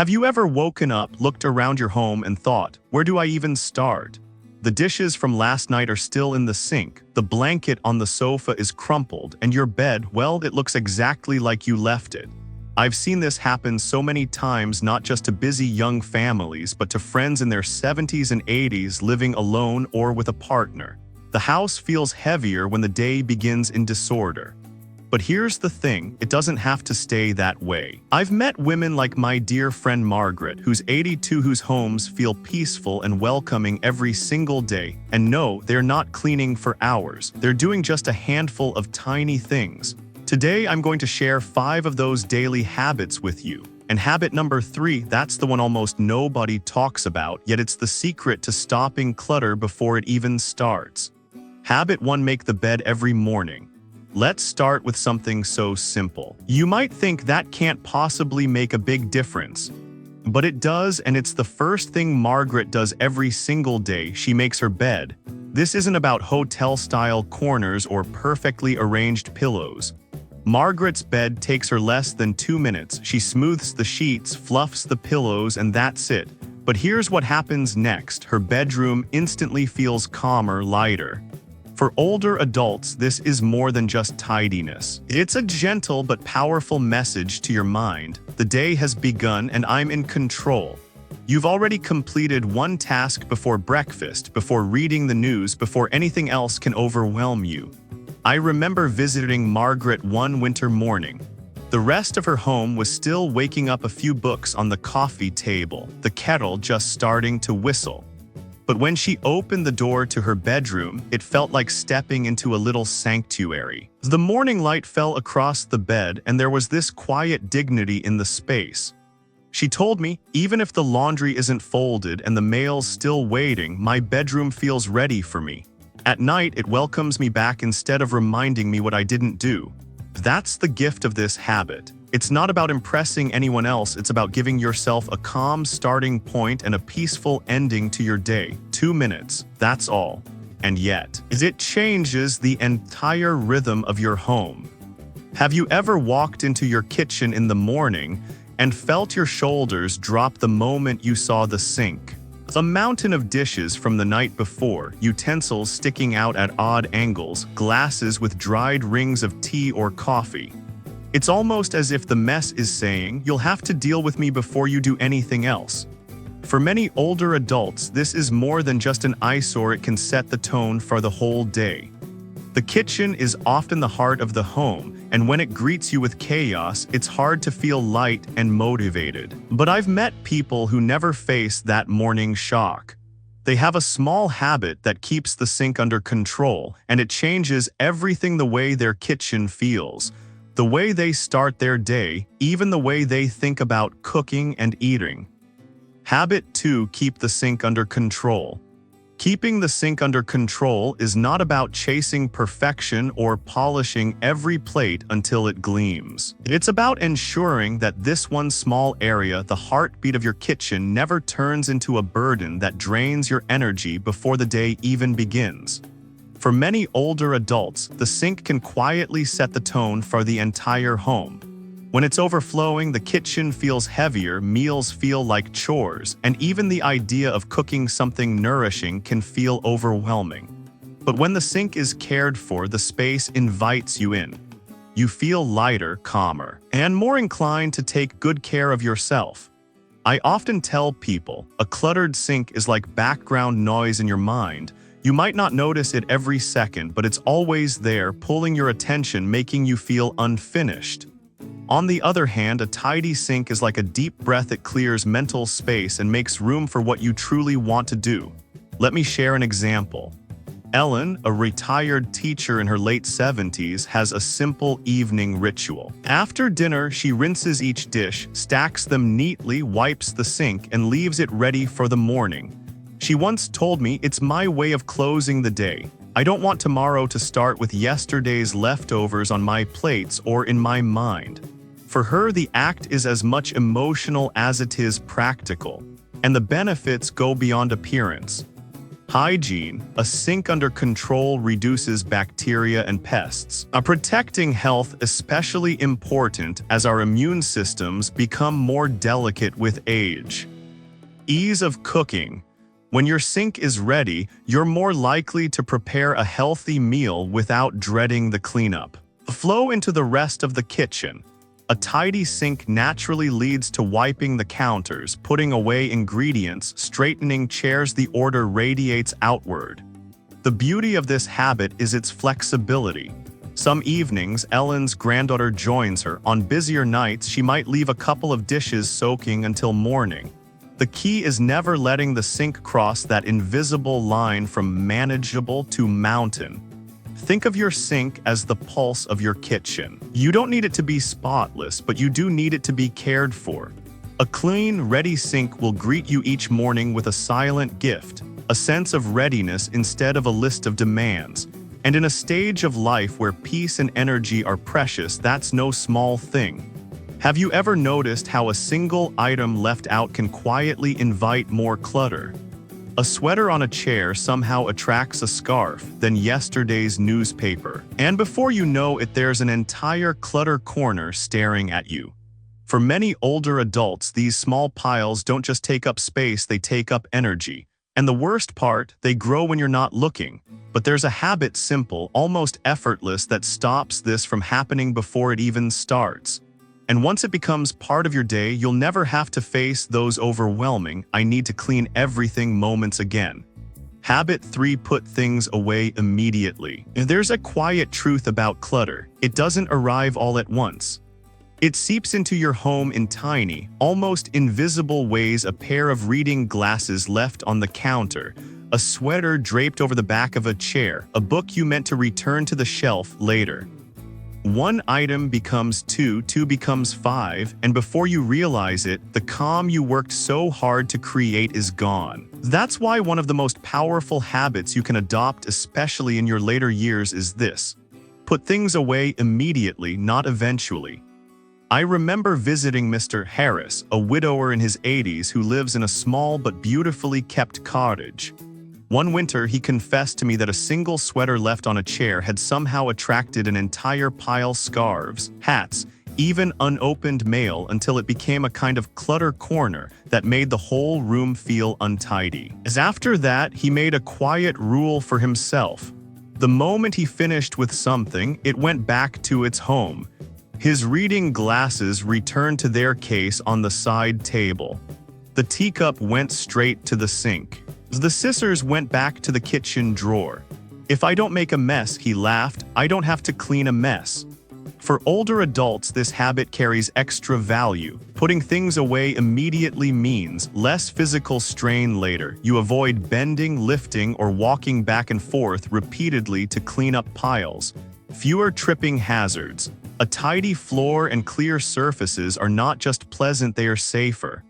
Have you ever woken up, looked around your home and thought, where do I even start? The dishes from last night are still in the sink, the blanket on the sofa is crumpled, and your bed, well, it looks exactly like you left it. I've seen this happen so many times, not just to busy young families, but to friends in their 70s and 80s living alone or with a partner. The house feels heavier when the day begins in disorder. But here's the thing, it doesn't have to stay that way. I've met women like my dear friend Margaret, who's 82, whose homes feel peaceful and welcoming every single day. And no, they're not cleaning for hours. They're doing just a handful of tiny things. Today, I'm going to share 5 of those daily habits with you. And habit number 3, that's the one almost nobody talks about, yet it's the secret to stopping clutter before it even starts. Habit 1, make the bed every morning. Let's start with something so simple. You might think that can't possibly make a big difference. But it does, and it's the first thing Margaret does every single day. She makes her bed. This isn't about hotel-style corners or perfectly arranged pillows. Margaret's bed takes her less than 2 minutes. She smooths the sheets, fluffs the pillows, and that's it. But here's what happens next. Her bedroom instantly feels calmer, lighter. For older adults, this is more than just tidiness. It's a gentle but powerful message to your mind. The day has begun and I'm in control. You've already completed one task before breakfast, before reading the news, before anything else can overwhelm you. I remember visiting Margaret one winter morning. The rest of her home was still waking up, a few books on the coffee table, the kettle just starting to whistle. But when she opened the door to her bedroom, it felt like stepping into a little sanctuary. The morning light fell across the bed, and there was this quiet dignity in the space. She told me, even if the laundry isn't folded and the mail's still waiting, my bedroom feels ready for me. At night, it welcomes me back instead of reminding me what I didn't do. That's the gift of this habit. It's not about impressing anyone else, it's about giving yourself a calm starting point and a peaceful ending to your day. 2 minutes, that's all. And yet, it changes the entire rhythm of your home. Have you ever walked into your kitchen in the morning and felt your shoulders drop the moment you saw the sink? A mountain of dishes from the night before, utensils sticking out at odd angles, glasses with dried rings of tea or coffee. It's almost as if the mess is saying, you'll have to deal with me before you do anything else. For many older adults, this is more than just an eyesore, it can set the tone for the whole day. The kitchen is often the heart of the home, and when it greets you with chaos, it's hard to feel light and motivated. But I've met people who never face that morning shock. They have a small habit that keeps the sink under control, and it changes everything: the way their kitchen feels, the way they start their day, even the way they think about cooking and eating. Habit 2, keep the sink under control. Keeping the sink under control is not about chasing perfection or polishing every plate until it gleams. It's about ensuring that this one small area, the heartbeat of your kitchen, never turns into a burden that drains your energy before the day even begins. For many older adults, the sink can quietly set the tone for the entire home. When it's overflowing, the kitchen feels heavier, meals feel like chores, and even the idea of cooking something nourishing can feel overwhelming. But when the sink is cared for, the space invites you in. You feel lighter, calmer, and more inclined to take good care of yourself. I often tell people, a cluttered sink is like background noise in your mind. You might not notice it every second, but it's always there, pulling your attention, making you feel unfinished. On the other hand, a tidy sink is like a deep breath. It clears mental space and makes room for what you truly want to do. Let me share an example. Ellen, a retired teacher in her late 70s, has a simple evening ritual. After dinner, she rinses each dish, stacks them neatly, wipes the sink, and leaves it ready for the morning. She once told me, "It's my way of closing the day. I don't want tomorrow to start with yesterday's leftovers on my plates or in my mind." For her, the act is as much emotional as it is practical, and the benefits go beyond appearance. Hygiene. A sink under control reduces bacteria and pests. Protecting health especially important as our immune systems become more delicate with age. Ease of cooking. When your sink is ready, you're more likely to prepare a healthy meal without dreading the cleanup. Flow into the rest of the kitchen. A tidy sink naturally leads to wiping the counters, putting away ingredients, straightening chairs. The order radiates outward. The beauty of this habit is its flexibility. Some evenings, Ellen's granddaughter joins her. On busier nights, she might leave a couple of dishes soaking until morning. The key is never letting the sink cross that invisible line from manageable to mountain. Think of your sink as the pulse of your kitchen. You don't need it to be spotless, but you do need it to be cared for. A clean, ready sink will greet you each morning with a silent gift, a sense of readiness instead of a list of demands. And in a stage of life where peace and energy are precious, that's no small thing. Have you ever noticed how a single item left out can quietly invite more clutter? A sweater on a chair somehow attracts a scarf, then yesterday's newspaper. And before you know it, there's an entire clutter corner staring at you. For many older adults, these small piles don't just take up space, they take up energy. And the worst part, they grow when you're not looking. But there's a habit, simple, almost effortless, that stops this from happening before it even starts. And once it becomes part of your day, you'll never have to face those overwhelming, "I need to clean everything" moments again. Habit 3. Put things away immediately. There's a quiet truth about clutter. It doesn't arrive all at once. It seeps into your home in tiny, almost invisible ways. A pair of reading glasses left on the counter, a sweater draped over the back of a chair, a book you meant to return to the shelf later. One item becomes two, two becomes five, and before you realize it, the calm you worked so hard to create is gone. That's why one of the most powerful habits you can adopt, especially in your later years, is this: put things away immediately, not eventually. I remember visiting Mr. Harris, a widower in his 80s who lives in a small but beautifully kept cottage. One winter, he confessed to me that a single sweater left on a chair had somehow attracted an entire pile: scarves, hats, even unopened mail, until it became a kind of clutter corner that made the whole room feel untidy. As after that, he made a quiet rule for himself. The moment he finished with something, it went back to its home. His reading glasses returned to their case on the side table. The teacup went straight to the sink. The scissors went back to the kitchen drawer. "If I don't make a mess," he laughed, "I don't have to clean a mess." For older adults, this habit carries extra value. Putting things away immediately means less physical strain later. You avoid bending, lifting, or walking back and forth repeatedly to clean up piles. Fewer tripping hazards. A tidy floor and clear surfaces are not just pleasant, they are safer.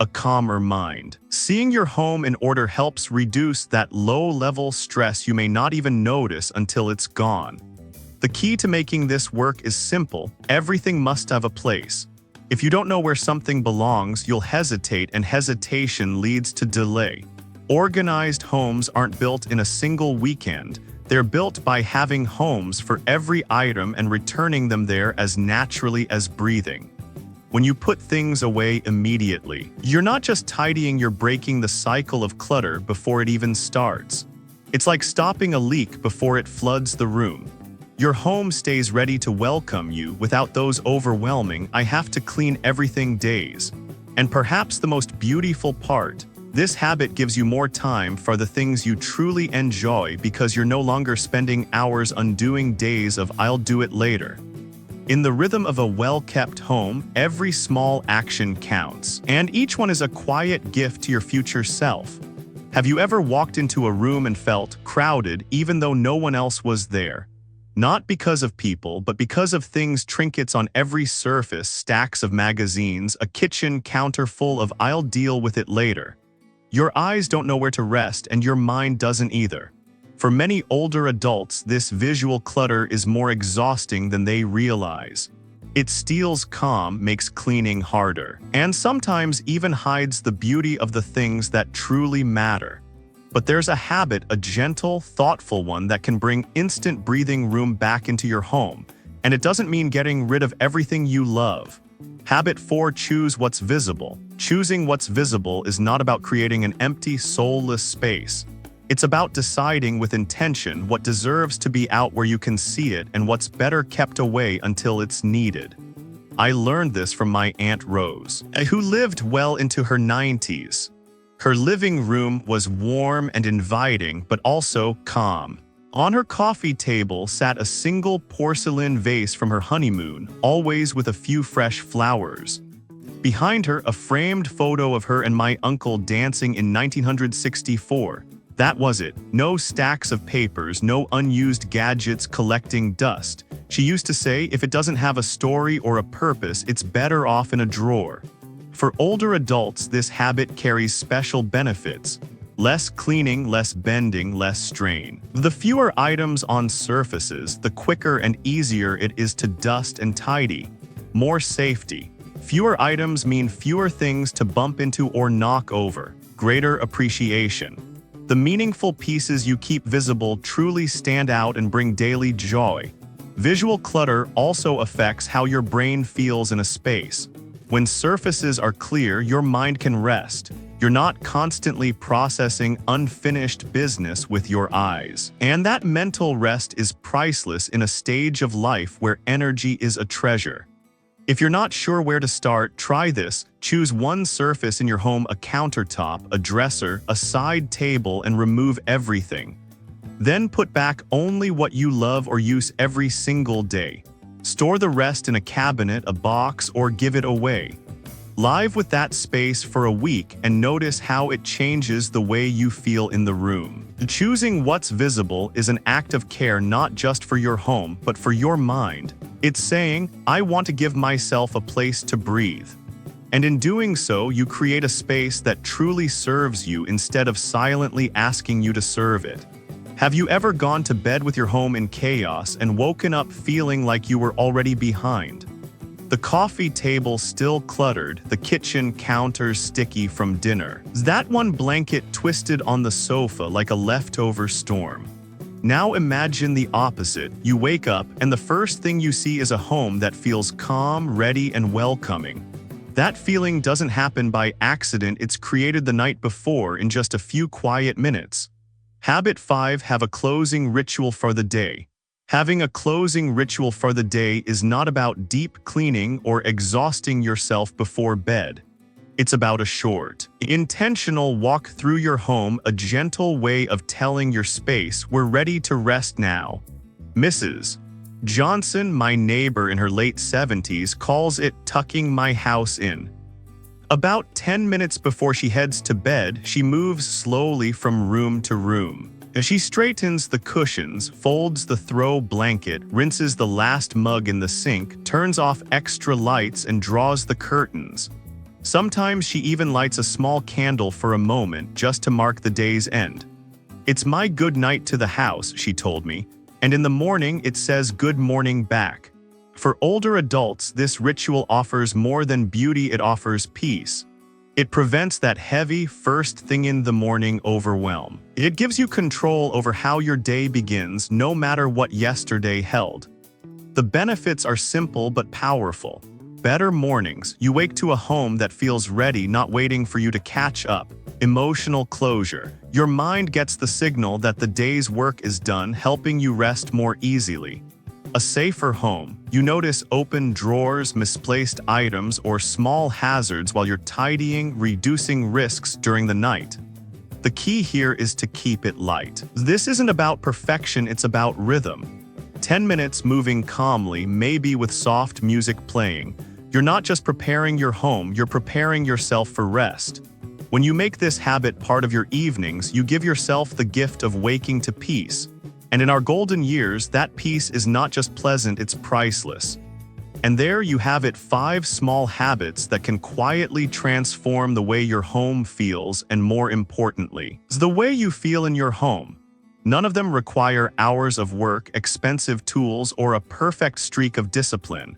A calmer mind. Seeing your home in order helps reduce that low-level stress you may not even notice until it's gone. The key to making this work is simple: everything must have a place. If you don't know where something belongs, you'll hesitate, and hesitation leads to delay. Organized homes aren't built in a single weekend. They're built by having homes for every item and returning them there as naturally as breathing. When you put things away immediately, you're not just tidying, you're breaking the cycle of clutter before it even starts. It's like stopping a leak before it floods the room. Your home stays ready to welcome you without those overwhelming "I have to clean everything" days. And perhaps the most beautiful part, this habit gives you more time for the things you truly enjoy, because you're no longer spending hours undoing days of "I'll do it later." In the rhythm of a well-kept home, every small action counts, and each one is a quiet gift to your future self. Have you ever walked into a room and felt crowded even though no one else was there? Not because of people, but because of things: trinkets on every surface, stacks of magazines, a kitchen counter full of "I'll deal with it later." Your eyes don't know where to rest, and your mind doesn't either. For many older adults, this visual clutter is more exhausting than they realize. It steals calm, makes cleaning harder, and sometimes even hides the beauty of the things that truly matter. But there's a habit, a gentle, thoughtful one that can bring instant breathing room back into your home. And it doesn't mean getting rid of everything you love. Habit 4: choose what's visible. Choosing what's visible is not about creating an empty, soulless space. It's about deciding with intention what deserves to be out where you can see it and what's better kept away until it's needed. I learned this from my Aunt Rose, who lived well into her 90s. Her living room was warm and inviting, but also calm. On her coffee table sat a single porcelain vase from her honeymoon, always with a few fresh flowers. Behind her, a framed photo of her and my uncle dancing in 1964. That was it. No stacks of papers, no unused gadgets collecting dust. She used to say, if it doesn't have a story or a purpose, it's better off in a drawer. For older adults, this habit carries special benefits. Less cleaning, less bending, less strain. The fewer items on surfaces, the quicker and easier it is to dust and tidy. More safety. Fewer items mean fewer things to bump into or knock over. Greater appreciation. The meaningful pieces you keep visible truly stand out and bring daily joy. Visual clutter also affects how your brain feels in a space. When surfaces are clear, your mind can rest. You're not constantly processing unfinished business with your eyes. And that mental rest is priceless in a stage of life where energy is a treasure. If you're not sure where to start, try this. Choose one surface in your home: a countertop, a dresser, a side table, and remove everything. Then put back only what you love or use every single day. Store the rest in a cabinet, a box, or give it away. Live with that space for a week and notice how it changes the way you feel in the room. Choosing what's visible is an act of care, not just for your home, but for your mind. It's saying, I want to give myself a place to breathe. And in doing so, you create a space that truly serves you instead of silently asking you to serve it. Have you ever gone to bed with your home in chaos and woken up feeling like you were already behind? The coffee table still cluttered, the kitchen counter sticky from dinner. That one blanket twisted on the sofa like a leftover storm. Now imagine the opposite. You wake up and the first thing you see is a home that feels calm, ready, and welcoming. That feeling doesn't happen by accident. It's created the night before in just a few quiet minutes. Habit 5: have a closing ritual for the day. Having a closing ritual for the day is not about deep cleaning or exhausting yourself before bed. It's about a short, intentional walk through your home, a gentle way of telling your space, we're ready to rest now. Mrs. Johnson, my neighbor in her late 70s, calls it tucking my house in. About 10 minutes before she heads to bed, she moves slowly from room to room. She straightens the cushions, folds the throw blanket, rinses the last mug in the sink, turns off extra lights, and draws the curtains. Sometimes she even lights a small candle for a moment just to mark the day's end. It's my good night to the house, she told me, and in the morning it says good morning back. For older adults, this ritual offers more than beauty, it offers peace. It prevents that heavy first thing in the morning overwhelm. It gives you control over how your day begins, no matter what yesterday held. The benefits are simple but powerful. Better mornings. You wake to a home that feels ready, not waiting for you to catch up. Emotional closure. Your mind gets the signal that the day's work is done, helping you rest more easily. A safer home. You notice open drawers, misplaced items, or small hazards while you're tidying, reducing risks during the night. The key here is to keep it light. This isn't about perfection, it's about rhythm. 10 minutes moving calmly, maybe with soft music playing. You're not just preparing your home, you're preparing yourself for rest. When you make this habit part of your evenings, you give yourself the gift of waking to peace. And in our golden years, that peace is not just pleasant, it's priceless. And there you have it, 5 small habits that can quietly transform the way your home feels, and more importantly, the way you feel in your home. None of them require hours of work, expensive tools, or a perfect streak of discipline.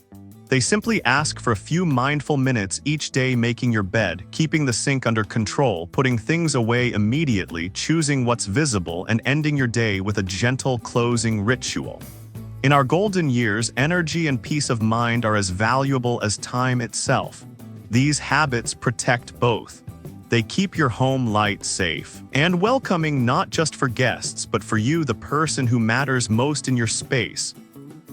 They simply ask for a few mindful minutes each day, making your bed, keeping the sink under control, putting things away immediately, choosing what's visible, and ending your day with a gentle closing ritual. In our golden years, energy and peace of mind are as valuable as time itself. These habits protect both. They keep your home light, safe, and welcoming, not just for guests, but for you, the person who matters most in your space.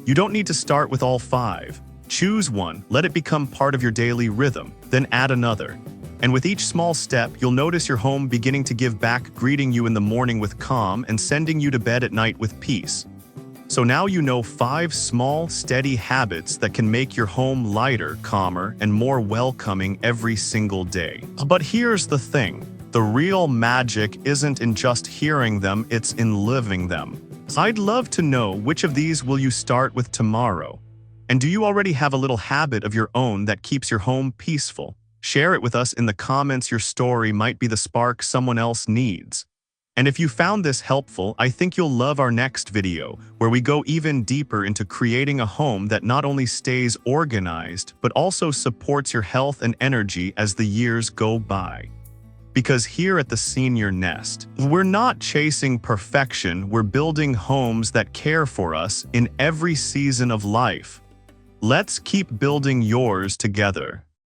You don't need to start with all 5. Choose one, let it become part of your daily rhythm, then add another. And with each small step, you'll notice your home beginning to give back, greeting you in the morning with calm and sending you to bed at night with peace. So now you know 5 small, steady habits that can make your home lighter, calmer, and more welcoming every single day. But here's the thing. The real magic isn't in just hearing them, it's in living them. I'd love to know which of these will you start with tomorrow. And do you already have a little habit of your own that keeps your home peaceful? Share it with us in the comments. Your story might be the spark someone else needs. And if you found this helpful, I think you'll love our next video, where we go even deeper into creating a home that not only stays organized, but also supports your health and energy as the years go by. Because here at the Senior Nest, we're not chasing perfection, we're building homes that care for us in every season of life. Let's keep building yours together.